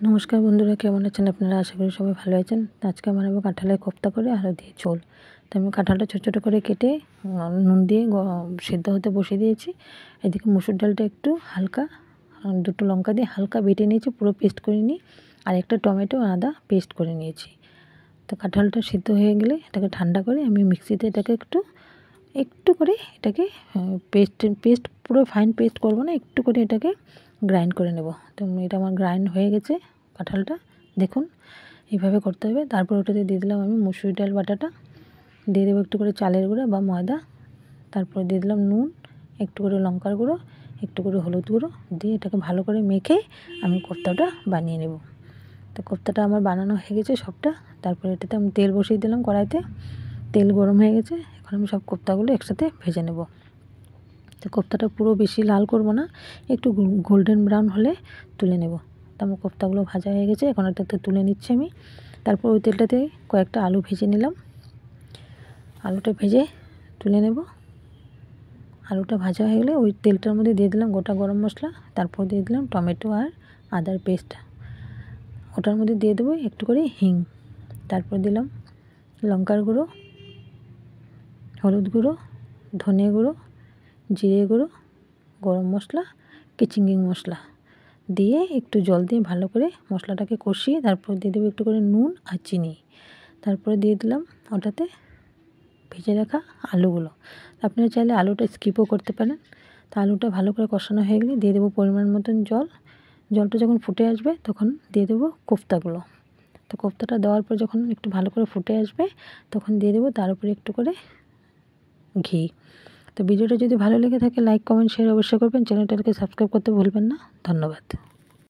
নমস্কার বন্ধুরা, কেমন আছেন আপনারা? আশা করি সবাই ভালো আছেন। আজকে বানাবো কাঁঠালের কোপ্তা করে আলু দিয়ে ঝোল। তো আমি কাঁঠালটা ছোটো ছোটো করে কেটে নুন দিয়ে সেদ্ধ হতে বসিয়ে দিয়েছি। এদিকে মুসুর ডালটা একটু হালকা দুটো লঙ্কা দিয়ে হালকা বেটে নিয়েছি, পুরো পেস্ট করে নিই। আর একটা টমেটো আদা পেস্ট করে নিয়েছি। তো কাঁঠালটা সিদ্ধ হয়ে গেলে এটাকে ঠান্ডা করে আমি মিক্সিতে এটাকে একটু করে এটাকে পেস্ট পুরো ফাইন পেস্ট করব না, একটু করে এটাকে গ্রাইন্ড করে নেব। তো এটা আমার গ্রাইন্ড হয়ে গেছে কাঁঠালটা, দেখুন এইভাবে করতে হবে। তারপর ওটাতে দিয়ে দিলাম আমি মুসুরি ডাল বাটাটা, দিয়ে দেবো একটু করে চালের গুঁড়ো বা ময়দা, তারপরে দিয়ে দিলাম নুন, একটু করে লঙ্কার গুঁড়ো, একটু করে হলুদ গুঁড়ো দিয়ে এটাকে ভালো করে মেখে আমি কোপ্তাটা বানিয়ে নেব। তো কোপ্তাটা আমার বানানো হয়ে গেছে সবটা। তারপরে এটাতে আমি তেল বসিয়ে দিলাম কড়াইতে, তেল গরম হয়ে গেছে। এখন আমি সব কোপ্তাগুলো একসাথে ভেজে নেব। তো কোপ্তাটা পুরো বেশি লাল করব না, একটু গোল্ডেন ব্রাউন হলে তুলে নেব। তো আমার কোপ্তাগুলো ভাজা হয়ে গেছে, এখন এটাতে তুলে নিচ্ছি আমি। তারপর ওই তেলটাতে কয়েকটা আলু ভেজে নিলাম, আলুটা ভেজে তুলে নেব। আলুটা ভাজা হয়ে গেলে ওই তেলটার মধ্যে দিয়ে দিলাম গোটা গরম মশলা, তারপর দিয়ে দিলাম টমেটো আর আদার পেস্ট, ওটার মধ্যে দিয়ে দেবো একটু করে হিং, তারপর দিলাম লঙ্কার গুঁড়ো, হলুদ গুঁড়ো, ধনে গুঁড়ো, জিরে গুঁড়ো, গরম মশলা, কিচিংঙ্গি মশলা দিয়ে একটু জল দিয়ে ভালো করে মশলাটাকে কষিয়ে তারপর দিয়ে দেবো একটু করে নুন আর চিনি। তারপরে দিয়ে দিলাম ওটাতে ভেজে রাখা আলুগুলো। আপনারা চাইলে আলুটা স্কিপও করতে পারেন। তা আলুটা ভালো করে কষানো হয়ে গেলে দিয়ে দেবো পরিমাণ মতন জল। জলটা যখন ফুটে আসবে তখন দিয়ে দেবো কোপ্তাগুলো। তো কোপ্তাটা দেওয়ার পর যখন একটু ভালো করে ফুটে আসবে তখন দিয়ে দেবো তার উপরে একটু করে ঘি। তো ভিডিওটা যদি ভালো লেগে থাকে লাইক, কমেন্ট, শেয়ার অবশ্যই করবেন। চ্যানেলটাকে সাবস্ক্রাইব করতে ভুলবেন না। ধন্যবাদ।